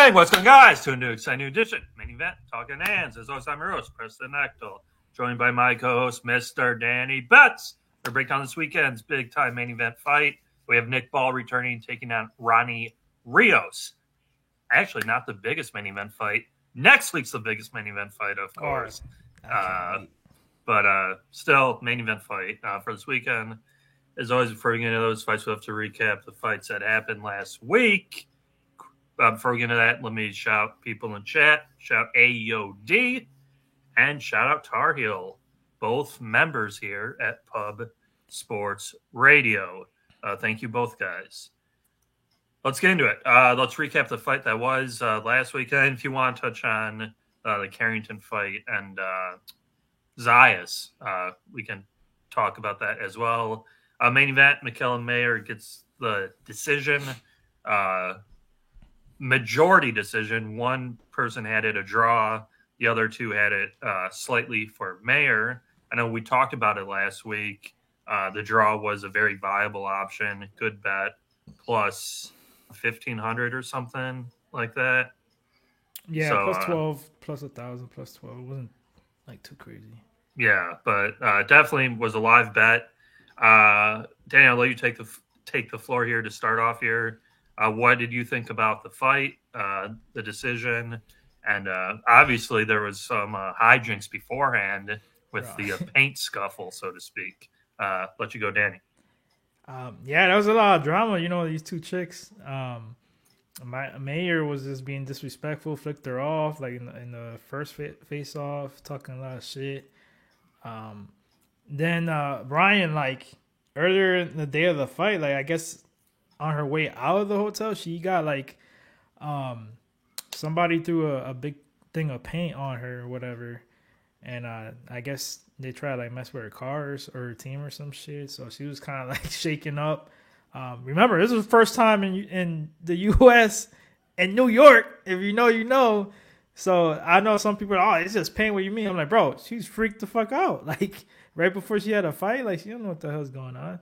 Hey, what's going on, guys? To a new exciting new edition, main event, talking hands. As always, I'm your host, Preston Echtel, joined by my co-host, Mr. Danny Betts. We're breaking down this weekend's big-time main event fight. We have Nick Ball returning, taking on Ronnie Rios. Actually, not the biggest main event fight. Next week's the biggest main event fight, of course. But still, main event fight for this weekend. As always, before we get into those fights, we'll have to recap the fights that happened last week. Before we get into that, let me shout people in chat. Shout AOD and shout out Tar Heel, both members here at Pub Sports Radio. Thank you both, guys. Let's get into it. Let's recap the fight that was last weekend. If you want to touch on the Carrington fight and Zayas, we can talk about that as well. Main event, McKellen Mayer gets the decision. Majority decision. One person had it a draw. The other two had it slightly for Mayer. I know we talked about it last week. The draw was a very viable option. Good bet. Plus 1,500 or something like that. Yeah, so, plus 12, plus 1,000, plus 12. It wasn't like too crazy. Yeah, but definitely was a live bet. Danny, I'll let you take the floor here to start off here. What did you think about the fight, the decision? And obviously there was some hijinks beforehand with the paint scuffle, so to speak. Let you go, Danny. Yeah, there was a lot of drama. You know, these two chicks. Mayer was just being disrespectful, flicked her off, like in the first face-off, talking a lot of shit. Then Brian, like, earlier in the day of the fight, like, I guess on her way out of the hotel, she got like somebody threw a big thing of paint on her or whatever, and I guess they tried to like mess with her cars or her team or some shit. So she was kind of like shaking up. Remember, this was the first time in the U.S. and New York. If you know, you know. So I know some people are, it's just paint. What you mean? I'm like, bro, she's freaked the fuck out. Like right before she had a fight, like she don't know what the hell's going on.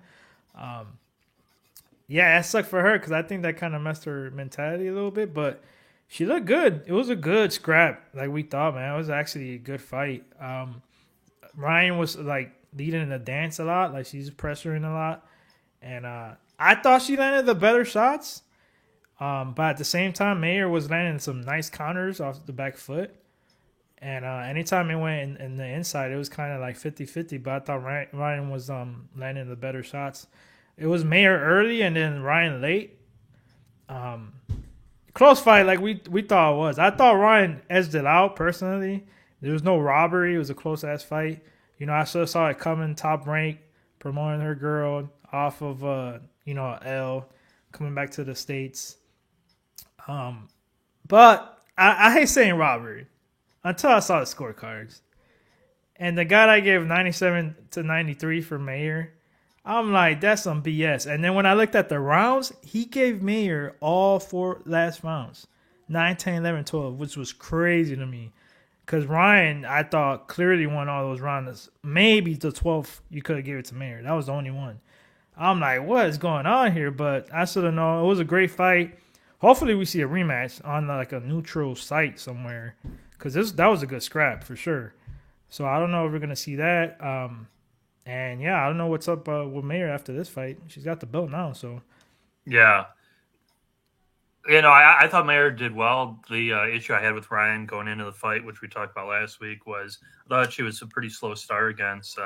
Yeah, it sucked for her because I think that kind of messed her mentality a little bit. But she looked good. It was a good scrap, like we thought, man. It was actually a good fight. Ryan was like leading in the dance a lot, like she's pressuring a lot, and I thought she landed the better shots. But at the same time, Mayer was landing some nice counters off the back foot. And anytime it went in the inside, it was kind of like 50-50. But I thought Ryan was landing the better shots. It was Mayer early and then Ryan late. Close fight like we thought it was. I thought Ryan edged it out personally. There was no robbery. It was a close-ass fight. You know, I sort of saw it coming, Top Rank, promoting her girl off of, L, coming back to the States. But I hate saying robbery until I saw the scorecards. And the guy I gave 97-93 for Mayer, I'm like, that's some BS. And then when I looked at the rounds, he gave Mayer all 4 last rounds. 9, 10, 11, 12, which was crazy to me. Because Ryan, I thought, clearly won all those rounds. Maybe the 12th, you could have given it to Mayer. That was the only one. I'm like, what is going on here? But I should have known. It was a great fight. Hopefully we see a rematch on like a neutral site somewhere. Because that was a good scrap for sure. So I don't know if we're going to see that. And yeah, I don't know what's up with Mayer after this fight. She's got the belt now, so. Yeah. You know, I thought Mayer did well. The issue I had with Ryan going into the fight, which we talked about last week, was I thought she was a pretty slow start against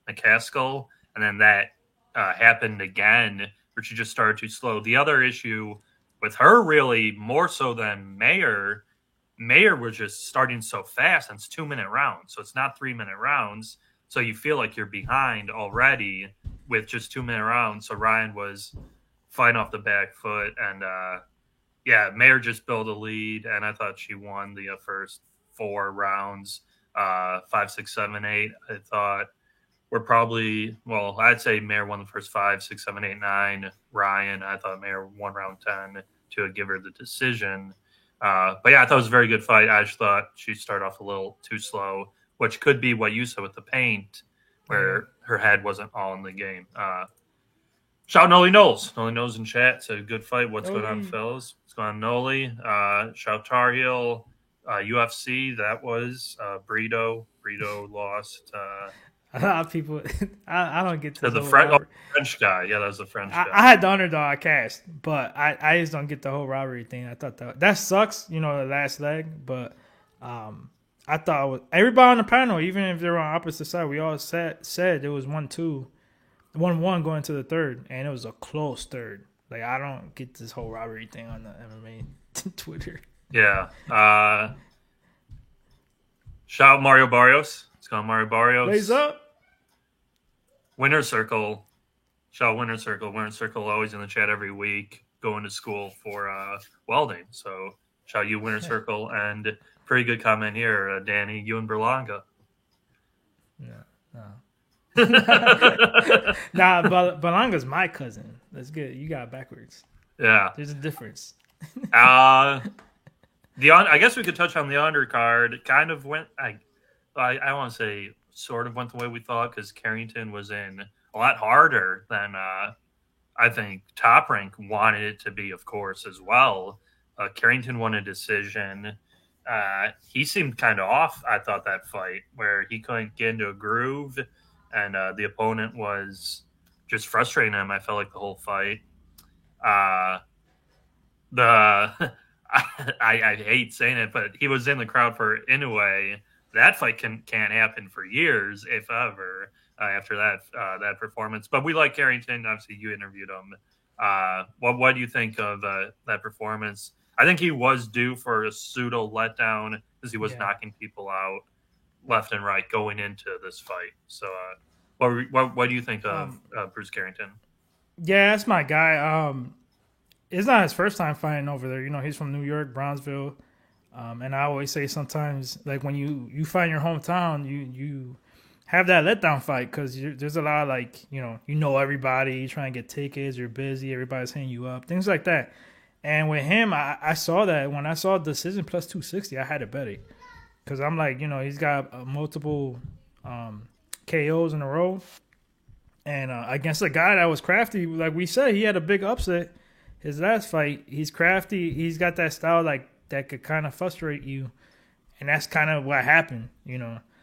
McCaskill. And then that happened again, where she just started too slow. The other issue with her, really, more so than Mayer was just starting so fast, and it's 2-minute rounds. So it's not 3-minute rounds. So you feel like you're behind already with just 2-minute rounds. So Ryan was fighting off the back foot. And, Mayer just built a lead. And I thought she won the first 4 rounds, 5, 6, 7, 8. I thought we're probably, I'd say Mayer won the first 5, 6, 7, 8, 9. Ryan, I thought Mayer won round 10 to give her the decision. But yeah, I thought it was a very good fight. I just thought she started off a little too slow, which could be what you said with the paint, where her head wasn't all in the game. Shout Noli Knowles. Noli Knowles in chat. So good fight. What's going on, Noli. fellas? What's going on, Noli? Shout Tar Heel. UFC. That was Brito. Brito lost A lot of people, I don't get to to the whole French guy. Yeah, that was the French guy. I had the underdog cast, but I just don't get the whole robbery thing. I thought that sucks, the last leg. But I thought everybody on the panel, even if they were on opposite side, we all said it was 1-2, 1-1 going to the third, and it was a close third. Like, I don't get this whole robbery thing on the MMA Twitter. Yeah. Shout out Mario Barrios. It's going Mario Barrios. Raise up. Winner Circle. Shout out Winner Circle. Winner Circle always in the chat every week, going to school for welding. So shout out you, Winner Circle. And pretty good comment here, Danny, you and Berlanga. No. Nah, Berlanga's my cousin. That's good. You got it backwards. Yeah. There's a difference. I guess we could touch on the undercard. It kind of went, I want to say, sort of went the way we thought, because Carrington was in a lot harder than I think Top Rank wanted it to be, of course, as well. Carrington won a decision. He seemed kind of off, I thought, that fight, where he couldn't get into a groove, and the opponent was just frustrating him, I felt like, the whole fight. I hate saying it, but he was in the crowd for Inoue. That fight can't happen for years, if ever, after that performance. But we like Carrington. Obviously, you interviewed him. What do you think of that performance? I think he was due for a pseudo letdown, because he was knocking people out left and right going into this fight. So, what do you think of Bruce Carrington? Yeah, that's my guy. It's not his first time fighting over there. He's from New York, Brownsville. And I always say sometimes, like, when you fight in your hometown, you have that letdown fight, because there's a lot of, like, everybody, you trying to get tickets, you're busy, everybody's hitting you up, things like that. And with him, I saw that. When I saw decision plus 260, I had to bet it, because I'm like, he's got multiple KOs in a row. And against a guy that was crafty, like we said, he had a big upset his last fight. He's crafty. He's got that style, like, that could kind of frustrate you, and that's kind of what happened,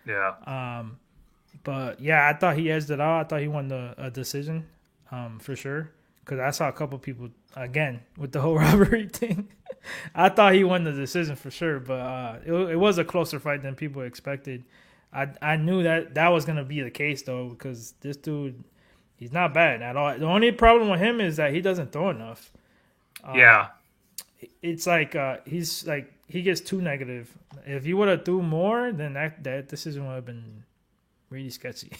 Yeah. But yeah, I thought he edged it out. I thought he won a decision, for sure, because I saw a couple people, again, with the whole robbery thing. I thought he won the decision for sure, but it was a closer fight than people expected. I knew that was going to be the case, though, because this dude, he's not bad at all. The only problem with him is that he doesn't throw enough. Yeah. It's like he's like, he gets too negative. If he would have threw more, then that decision would have been really sketchy.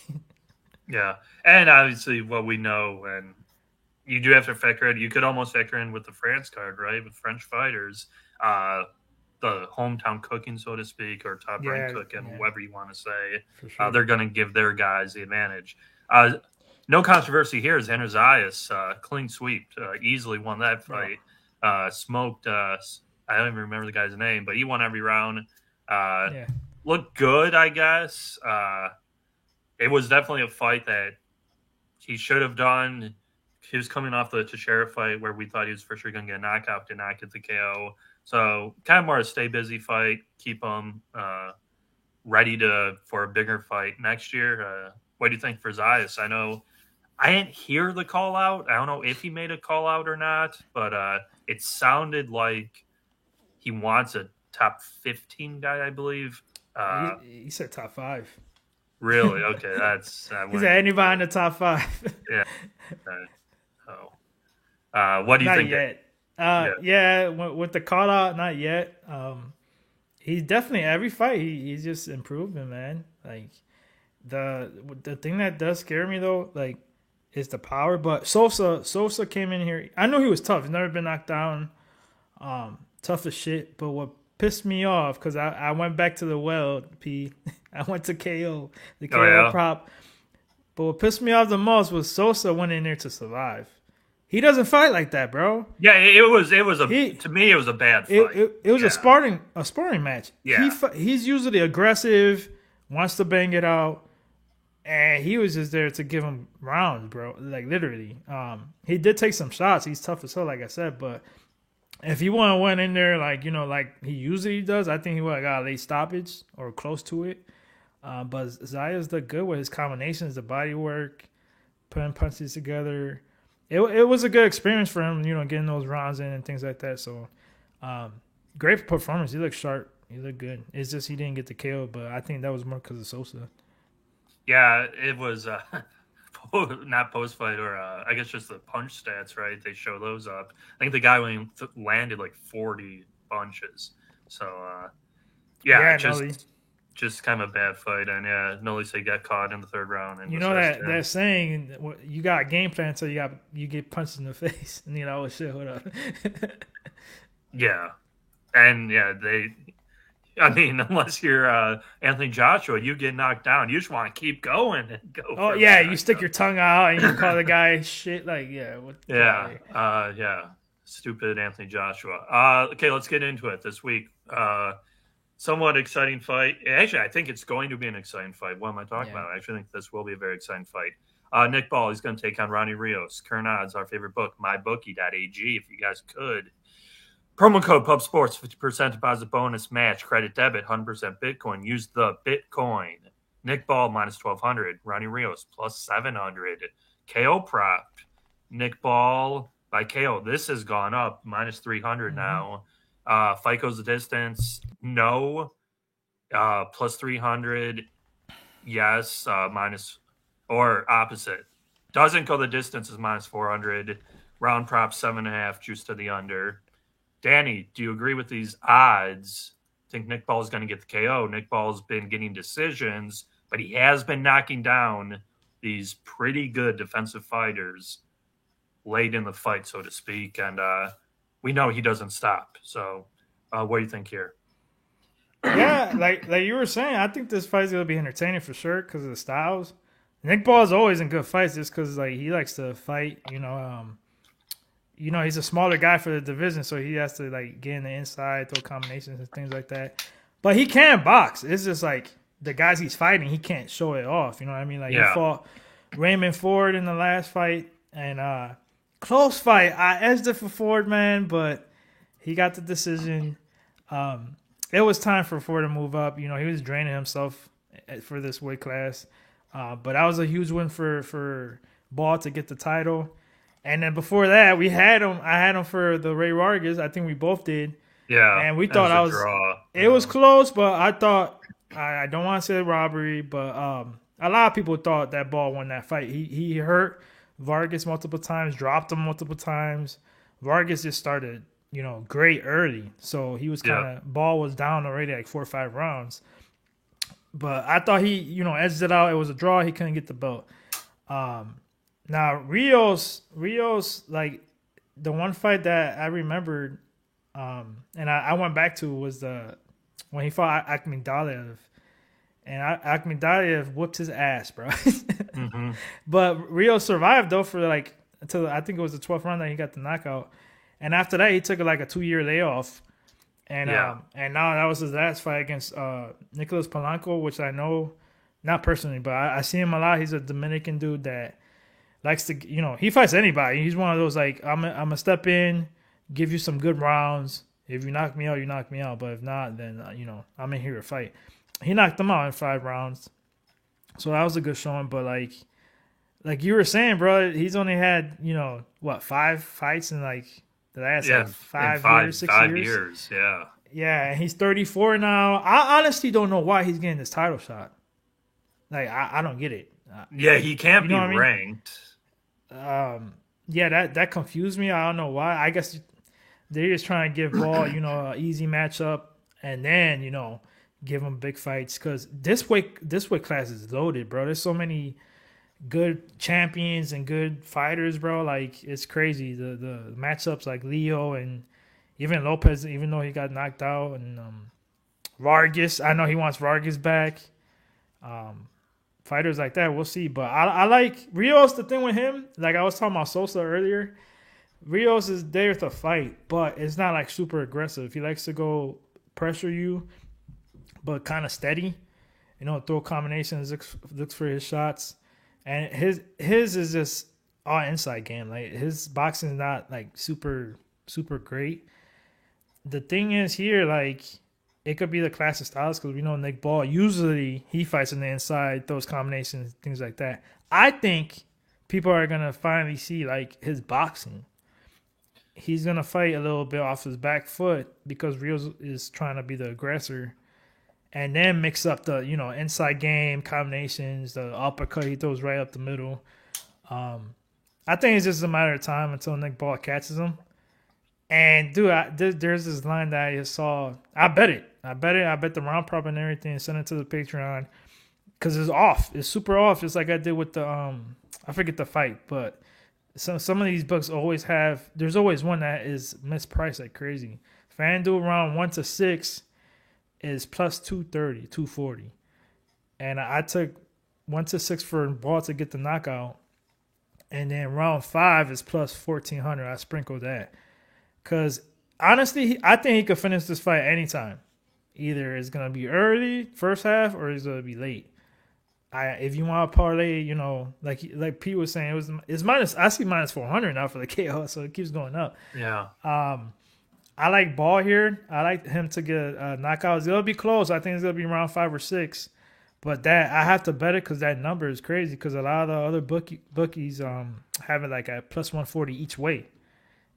Yeah. And obviously what we know, and you do have to factor in, you could almost factor in with the France card, right? With French fighters, the hometown cooking, so to speak, or top rank cooking, whatever you want to say. For sure. They're going to give their guys the advantage. No controversy here. Xander Zayas, clean sweep, easily won that fight. Smoked, I don't even remember the guy's name, but he won every round. Looked good, I guess. It was definitely a fight that he should have done. He was coming off the Teixeira fight where we thought he was for sure going to get a knockout, did not get the KO. So kind of more a stay busy fight, keep him ready for a bigger fight next year. What do you think for Zayas? I know I didn't hear the call out. I don't know if he made a call out or not, but it sounded like he wants a top 15 guy, I believe. He said top 5. Really? Okay, that's. He said anybody in the top 5. Yeah. What do you think? Not yet. With the call out, not yet. He's definitely, every fight he's just improving, man. Like, the thing that does scare me though, like, is the power. But Sosa came in here. I know he was tough. He's never been knocked down. Tough as shit. But what pissed me off, because I went back to the P. I went to KO, the KO prop. But what pissed me off the most was Sosa went in there to survive. He doesn't fight like that, bro. Yeah, to me it was a bad fight. It was a sparring match. Yeah. He's usually aggressive, wants to bang it out. and he was just there to give him rounds, bro. Like literally. He did take some shots. He's tough as hell, like I said. But if he wouldn't went in there like like he usually does, I think he would have got a late stoppage or close to it. But Zayas looked good with his combinations, the body work, putting punches together. It was a good experience for him, getting those rounds in and things like that. So, great performance. He looked sharp. He looked good. It's just he didn't get the KO, but I think that was more because of Sosa. Yeah, it was not post fight or I guess just the punch stats, right? They show those up. I think the guy landed like 40 punches. So yeah, just kind of a bad fight. And yeah, Nolise got caught in the third round. And that saying, you got a game plan until you get punched in the face, and oh shit, hold up. Yeah, and yeah, unless you're Anthony Joshua, you get knocked down. You just want to keep going and go. Oh yeah, you stick your tongue out and you call the guy shit. Like yeah. Stupid Anthony Joshua. Okay, let's get into it this week. Somewhat exciting fight. Actually, I think it's going to be an exciting fight. What am I talking about? I actually think this will be a very exciting fight. Nick Ball is going to take on Ronnie Rios. Current odds, our favorite book, mybookie.ag. If you guys could. Promo code PubSports, 50% deposit bonus match, credit debit, 100% Bitcoin. Use the Bitcoin. Nick Ball, minus 1,200. Ronnie Rios, plus 700. KO prop. Nick Ball by KO. This has gone up, minus 300 now. Fight goes the distance. No. Plus 300. Yes. Minus or opposite. Doesn't go the distance is minus 400. Round prop 7.5. Juice to the under. Danny, do you agree with these odds? Think Nick Ball is going to get the KO. Nick Ball's been getting decisions, but he has been knocking down these pretty good defensive fighters late in the fight, so to speak. And we know he doesn't stop. So what do you think here? Yeah, like you were saying, I think this fight's going to be entertaining for sure because of the styles. Nick Ball is always in good fights just because he likes to fight, he's a smaller guy for the division, so he has to get in the inside, throw combinations and things like that. But he can box. It's just the guys he's fighting, he can't show it off. You know what I mean? He fought Raymond Ford in the last fight, and close fight. I edged it for Ford, man, but he got the decision. It was time for Ford to move up. He was draining himself for this weight class. But that was a huge win for Ball to get the title. And then before that, I had him for the Ray Vargas. I think we both did. Yeah. And we thought it was close, but I thought, I don't want to say robbery, but a lot of people thought that Ball won that fight. He hurt Vargas multiple times, dropped him multiple times. Vargas just started, great early. So he was Ball was down already 4 or 5 rounds. But I thought he, edged it out. It was a draw. He couldn't get the belt. Now, Rios, the one fight that I remembered, and I went back to was when he fought Akhmadaliev. And Akhmadaliev whooped his ass, bro. Mm-hmm. But Rios survived, though, for until I think it was the 12th round that he got the knockout. And after that, he took a 2-year layoff. And and now that was his last fight against Nicholas Polanco, which I know, not personally, but I see him a lot. He's a Dominican dude that likes to, he fights anybody. He's one of those I'm gonna step in, give you some good rounds. If you knock me out, you knock me out. But if not, then I'm in here to fight. He knocked him out in 5 rounds, so that was a good showing. But like you were saying, bro, he's only had 5 fights in the last 5 years, 6 years. 5 years, yeah. Yeah, and he's 34 now. I honestly don't know why he's getting this title shot. I don't get it. Yeah, he can't be ranked. Yeah, that confused me. I don't know why. I guess they're just trying to give Ball, an easy matchup, and then give him big fights because this weight class is loaded, bro. There's so many good champions and good fighters, bro. It's crazy. The matchups like Leo and even Lopez, even though he got knocked out, and Vargas. I know he wants Vargas back. Fighters like that, we'll see. But I like Rios. The thing with him, I was talking about Sosa earlier, Rios is there to fight, but it's not super aggressive. He likes to go pressure you, but kind of steady. throw combinations, looks for his shots, and his is just all inside game. Like his boxing is not like super great. The thing is here, like it could be the classic styles because we know Nick Ball usually he fights on the inside, those combinations, things like that. I think people are gonna finally see like his boxing. He's gonna fight a little bit off his back foot because Rios is trying to be the aggressor, and then mix up the inside game combinations, the uppercut he throws right up the middle. I think it's just a matter of time until Nick Ball catches him. And dude, there's this line that I just saw. I bet it. I bet the round prop and everything. Send it to the Patreon because it's off. It's super off, just like I did with the I forget the fight, but some of these books always have. There's always one that is mispriced like crazy. FanDuel round 1 to 6 is plus 230, 240, and I took 1 to 6 for Ball to get the knockout, and then round 5 is plus 1400. I sprinkled that. Because honestly, I think he could finish this fight anytime. Either it's gonna be early, first half, or it's gonna be late. If you want to parlay, like Pete was saying, it's minus. I see minus 400 now for the KO, so it keeps going up. Yeah. I like Ball here. I like him to get a knockout. It'll be close. I think it's gonna be around 5 or 6. But that I have to bet it because that number is crazy. Because a lot of the other bookies have it like at plus 140 each way.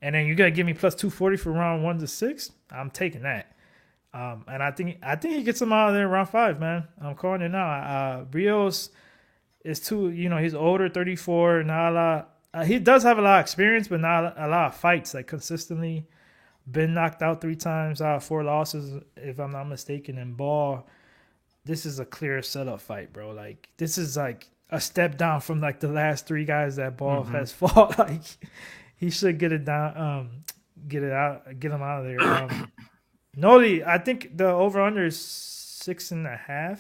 And then you gotta give me plus 240 for round 1 to 6. I'm taking that. And I think he gets him out of there round 5, man. I'm calling it now. Rios is too, he's older, 34. Not a lot. He does have a lot of experience, but not a lot of fights. Like consistently, been knocked out 3 times out of 4 losses, if I'm not mistaken. And Ball, this is a clear setup fight, bro. Like this is like a step down from like the last 3 guys that Ball has fought. Like. He should get it down, get him out of there. Noli, I think the over/under is 6.5.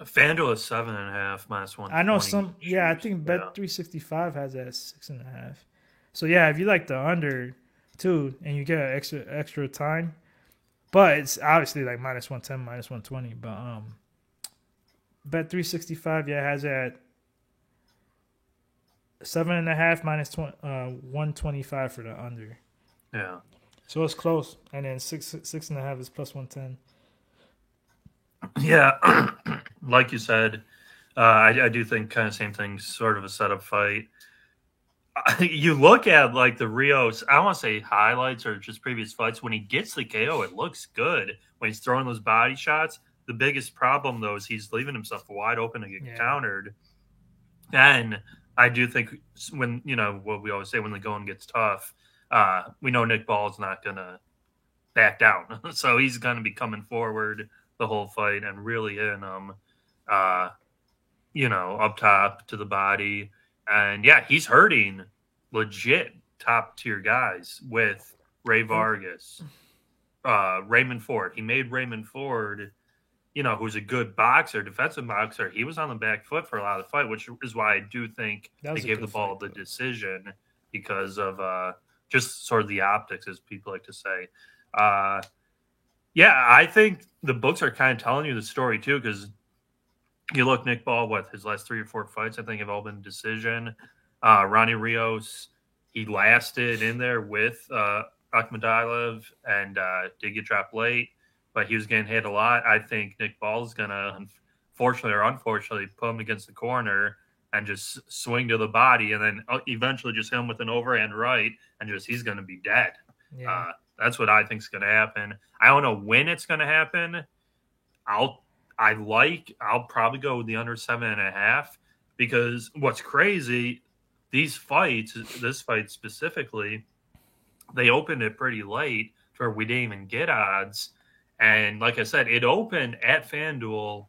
FanDuel is 7.5 minus 1. I know some. Yeah, I think Bet365 has that 6.5. So yeah, if you like the under too, and you get extra time, but it's obviously like minus 110, minus 120. But Bet365, yeah, has that 7.5 minus 125 for the under. Yeah. So it's close. And then 6.5 is plus 110. Yeah. Like you said, I do think kind of same thing, sort of a setup fight. You look at like the Rios, I don't want to say highlights or just previous fights. When he gets the KO, it looks good. When he's throwing those body shots, the biggest problem though is he's leaving himself wide open to get countered. And I do think when, what we always say, when the going gets tough, we know Nick Ball is not going to back down. So he's going to be coming forward the whole fight and really hitting him, up top to the body. And, yeah, he's hurting legit top-tier guys with Ray Vargas, Raymond Ford. He made Raymond Ford who's a good boxer, defensive boxer. He was on the back foot for a lot of the fight, which is why I do think they gave the Ball the decision because of just sort of the optics, as people like to say. Yeah, I think the books are kind of telling you the story, too, because you look Nick Ball, his last 3 or 4 fights, I think, have all been decision. Ronnie Rios, he lasted in there with Akhmadaliev and did get dropped late. But he was getting hit a lot. I think Nick Ball is going to, fortunately or unfortunately, put him against the corner and just swing to the body and then eventually just hit him with an overhand right and he's going to be dead. Yeah. That's what I think is going to happen. I don't know when it's going to happen. I'll probably go with the under 7.5 because what's crazy, this fight specifically, they opened it pretty late to where we didn't even get odds. And like I said, it opened at FanDuel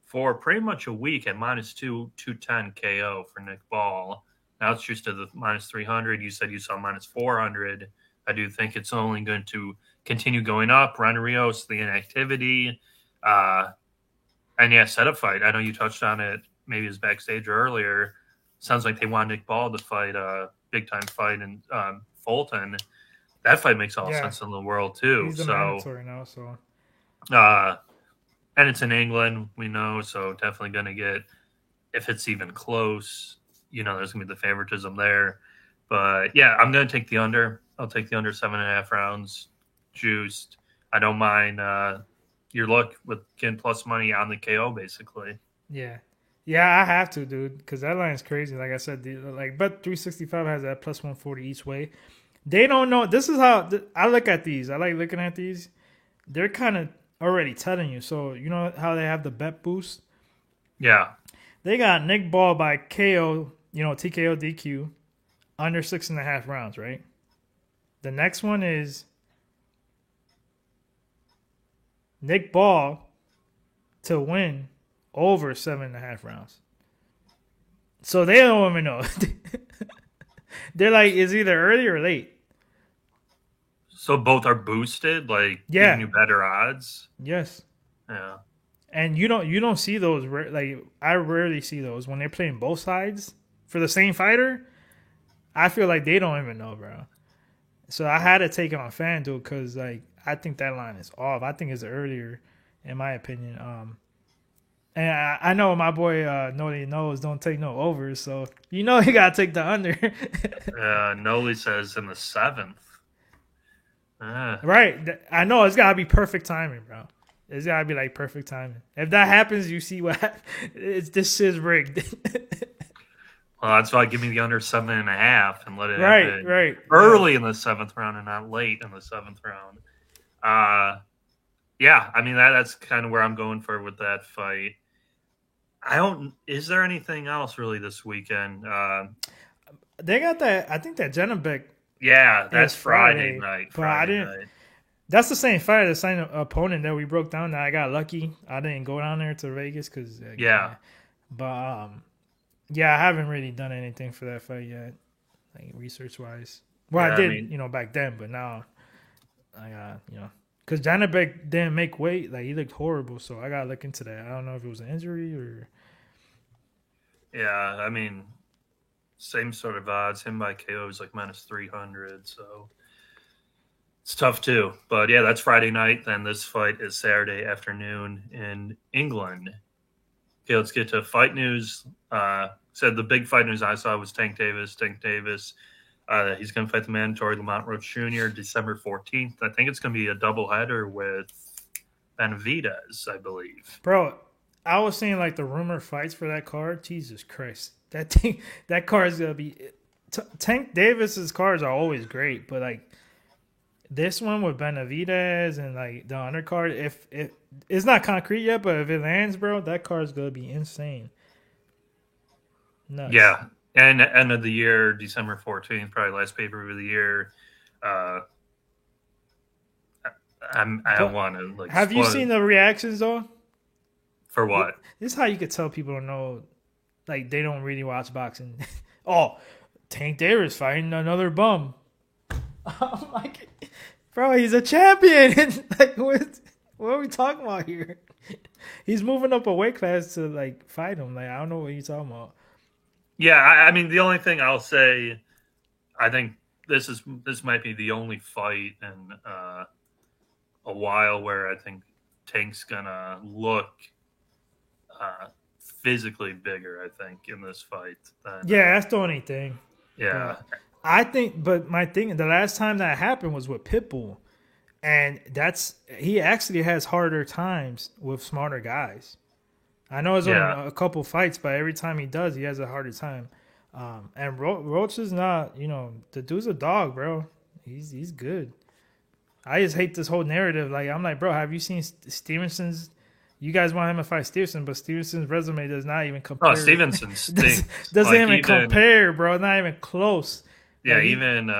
for pretty much a week at minus 210 KO for Nick Ball. Now it's just to the minus 300. You said you saw minus 400. I do think it's only going to continue going up. Ronnie Rios, the inactivity. And yeah, setup fight. I know you touched on it maybe as backstage earlier. Sounds like they want Nick Ball to fight a big-time fight in Fulton. That fight makes all sense in the world, too. He's mandatory now, so. and it's in England, we know, so definitely going to get, if it's even close, there's going to be the favoritism there. But yeah, I'm going to take the under. I'll take the under 7.5 rounds juiced. I don't mind your luck with getting plus money on the KO, basically. Yeah. Yeah, I have to, dude, because that line is crazy. Like I said, like Bet 365 has that plus 140 each way. They don't know. This is how I look at these. I like looking at these. They're kind of already telling you. So you know how they have the bet boost. Yeah. They got Nick Ball by KO, TKO DQ, under 6.5 rounds, right? The next one is Nick Ball to win over 7.5 rounds. So they don't even know. They're like, it's either early or late. So both are boosted, like Yeah. giving you better odds. Yes. Yeah. And you don't see those, like I rarely see those when they're playing both sides for the same fighter. I feel like they don't even know, bro. So I had to take it on FanDuel because like I think that line is off. I think it's earlier, in my opinion. And I know my boy Noli knows don't take no overs, so you gotta take the under. Noli says in the 7th. Right. I know it's gotta be perfect timing, bro. It's gotta be like perfect timing. If that happens, you see what this shit's rigged. Well, that's why I give me the under 7.5 and let it happen right. early in the 7th round and not late in the 7th round. Yeah, I mean that's kind of where I'm going for with that fight. Is there anything else really this weekend? They got that. I think that Janabek. Yeah, that's Friday night. But I didn't. Night. That's the same fight, the same opponent that we broke down. That I got lucky. I didn't go down there to Vegas because yeah. But yeah, I haven't really done anything for that fight yet, like research wise. Well, yeah, I did, back then, but now I got, because Janabek didn't make weight. Like he looked horrible, so I gotta look into that. I don't know if it was an injury or. Yeah, I mean, same sort of odds. Him by KO is like minus 300, so it's tough too. But yeah, that's Friday night. Then this fight is Saturday afternoon in England. Okay, let's get to fight news. Said the big fight news I saw was Tank Davis. He's going to fight the mandatory Lamont Roach Jr. December 14th. I think it's going to be a doubleheader with Benavidez, I believe. Bro, I was seeing like the rumor fights for that card. Jesus Christ, that card is going to be. Tank Davis's cards are always great, but like this one with Benavidez and like the undercard, if it's not concrete yet, but if it lands, bro, that card's going to be insane. Nuts. Yeah. And end of the year, December 14th, probably last pay-per-view of the year. I want to like. Have you seen the reactions though? For what? This is how you could tell people don't know, like they don't really watch boxing. Oh, Tank Davis fighting another bum. I'm like, bro, he's a champion. Like, what are we talking about here? He's moving up a weight class to like fight him. Like, I don't know what you're talking about. Yeah, I mean, the only thing I'll say, I think this might be the only fight in a while where I think Tank's gonna look physically bigger. I think in this fight. Yeah, that's the only thing. Yeah, I think. But my thing, the last time that happened was with Pitbull, and he actually has harder times with smarter guys. I know it's only a couple fights, but every time he does, he has a harder time. And Roach is not, the dude's a dog, bro. He's good. I just hate this whole narrative. Like, I'm like, bro, have you seen Stevenson's? You guys want him to fight Stevenson, but Stevenson's resume does not even compare. Oh, Stevenson stinks. doesn't even compare, bro. Not even close. Yeah, like, even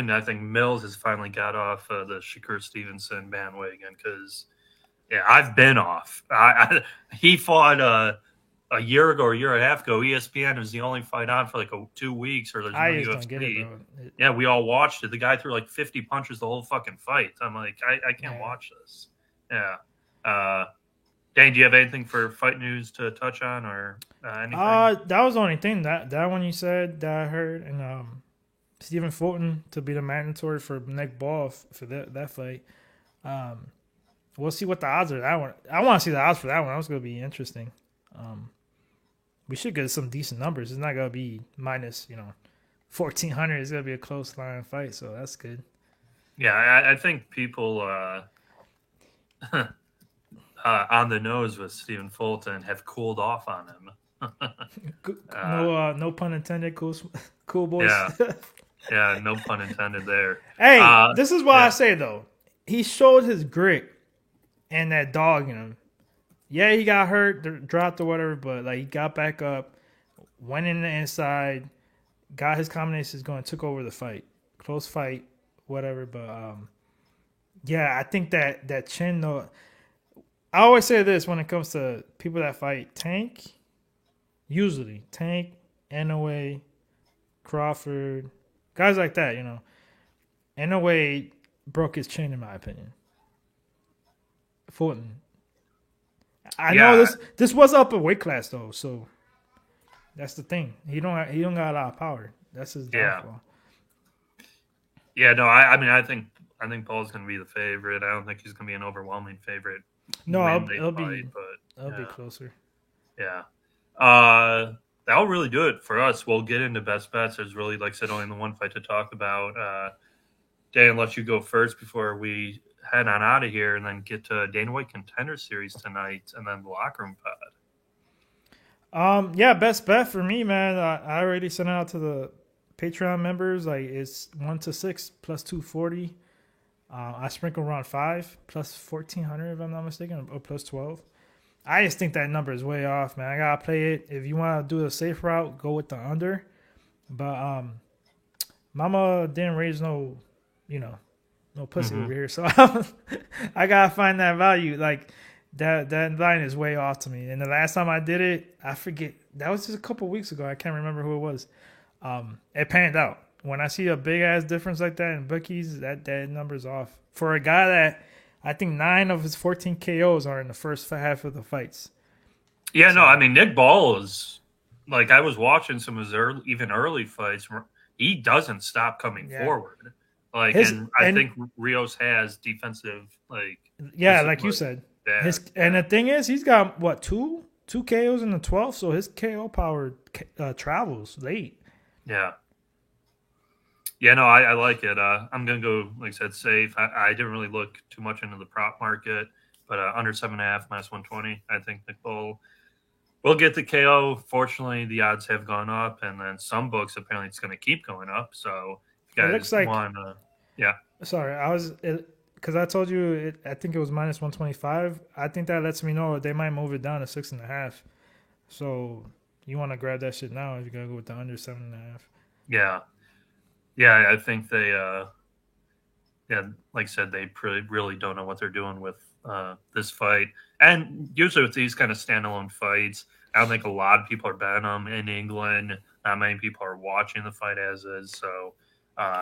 I think Mills has finally got off the Shakur Stevenson bandwagon because. Yeah, I've been off. He fought a year ago or a year and a half ago. ESPN was the only fight on for like 2 weeks, or there's no UFC. Don't get it, bro. Yeah, we all watched it. The guy threw like 50 punches the whole fucking fight. I'm like, I can't watch this. Yeah. Dane, do you have anything for fight news to touch on or anything? That was the only thing that one you said that I heard, and Stephen Fulton to be the mandatory for Nick Ball for that fight. we'll see what the odds are. That one, I want to see the odds for that one. That was gonna be interesting. We should get some decent numbers. It's not gonna be minus 1,400. It's gonna be a close line fight, so that's good. Yeah, I think people on the nose with Stephen Fulton have cooled off on him. No pun intended. Cool boys. Yeah, no pun intended there. Hey, this is why I say though, he showed his grit and that dog in him. Yeah, he got hurt, dropped or whatever, but like he got back up, went in the inside, got his combinations going, took over the fight, close fight, whatever. But yeah, I think that chin though. I always say this when it comes to people that fight: Tank, Inoue, Crawford, guys like that. Inoue broke his chin in my opinion. Fulton. I know this was up a weight class though, so that's the thing. He don't got a lot of power. That's his downfall. Yeah, no, I think Paul's going to be the favorite. I don't think he's going to be an overwhelming favorite. No, it'll be closer. Yeah. That'll really do it for us. We'll get into best bets. There's really, like I said, only the one fight to talk about. Dan, I'll let you go first before we head on out of here and then get to Dana White Contender Series tonight and then the Locker Room Pod. Yeah, best bet for me, man. I already sent it out to the Patreon members. Like it's 1-6 plus 240. I sprinkle around 5 plus 1,400 if I'm not mistaken, or plus 12. I just think that number is way off, man. I gotta play it. If you want to do a safe route, go with the under. But Mama didn't raise no pussy over here, so I gotta find that value. Like that line is way off to me. And the last time I did it, I forget. That was just a couple weeks ago. I can't remember who it was. It panned out. When I see a big ass difference like that in bookies, that number's off. For a guy that I think 9 of his 14 KOs are in the first half of the fights. Yeah, no, I mean Nick Ball is like I was watching some of his early fights. He doesn't stop coming forward. Like, I think Rios has defensive like. Yeah, like you said. And the thing is, he's got what two KOs in the 12th, so his KO power travels late. Yeah. Yeah, no, I like it. I'm going to go, like I said, safe. I didn't really look too much into the prop market, but under 7.5 minus 120. I think Nick Bull will get the KO. Fortunately, the odds have gone up, and then some books apparently it's going to keep going up. So, if you guys it looks like want, yeah. Sorry, because I told you I think it was minus 125. I think that lets me know they might move it down to 6.5. So you want to grab that shit now if you gotta go with the under 7.5. Yeah. Yeah, I think they, like I said, they really don't know what they're doing with this fight. And usually with these kind of standalone fights, I don't think a lot of people are betting them in England. Not many people are watching the fight as is. So,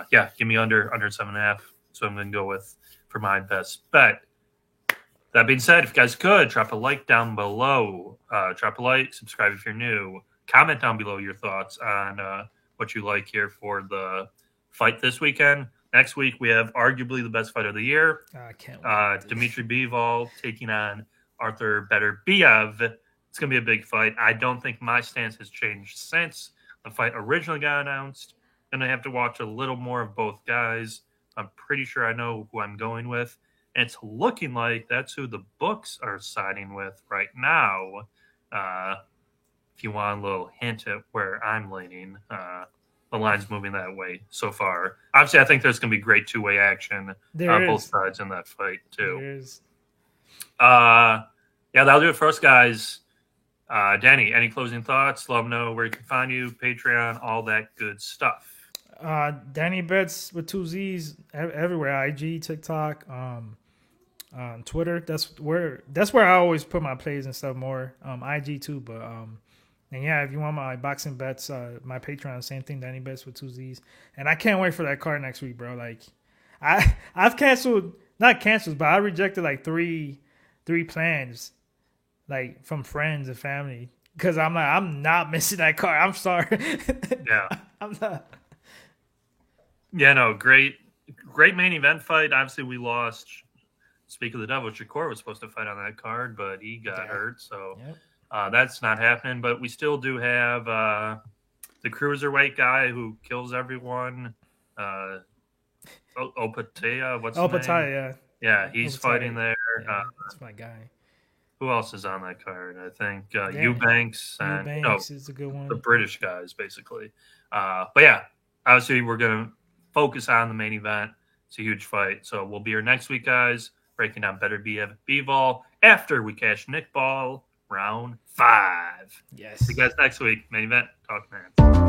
give me under 7.5. So I'm going to go with for my best bet. That being said, if you guys could, drop a like down below. Drop a like, subscribe if you're new. Comment down below your thoughts on what you like here for the fight this weekend. Next week, we have arguably the best fight of the year. I can't wait. Dimitri Bivol taking on Arthur Beterbiev. It's going to be a big fight. I don't think my stance has changed since the fight originally got announced. Going to have to watch a little more of both guys. I'm pretty sure I know who I'm going with. And it's looking like that's who the books are siding with right now. If you want a little hint at where I'm leaning, the line's moving that way so far. Obviously, I think there's going to be great two-way action on both sides in that fight, too. That'll do it for us, guys. Danny, any closing thoughts? Let them know where you can find you, Patreon, all that good stuff. Danny Betts with 2 Z's everywhere. IG, TikTok, Twitter. That's where I always put my plays and stuff more. IG too, but and yeah, if you want my boxing bets, my Patreon, same thing, Danny Betts with 2 Z's. And I can't wait for that card next week, bro. Like I've not canceled, but I rejected like three plans, like from friends and family, because I'm like, I'm not missing that card. I'm sorry. Yeah, I'm not. Yeah, no, great main event fight. Obviously, we lost speak of the devil, Shakur was supposed to fight on that card, but he got hurt, so Yep. that's not happening. But we still do have the cruiserweight guy who kills everyone. Opatea, what's his name? Opatea, Yeah, he's Opatea. fighting there. Yeah, that's my guy. Who else is on that card? I think Eubanks and Eubanks is a good one. the British guys, basically. But yeah, obviously we're going to focus on the main event. It's a huge fight. So we'll be here next week, guys, breaking down Better Be Evan Bivol after we cash Nick Ball round 5. Yes. See you guys next week. Main event. Talk, man.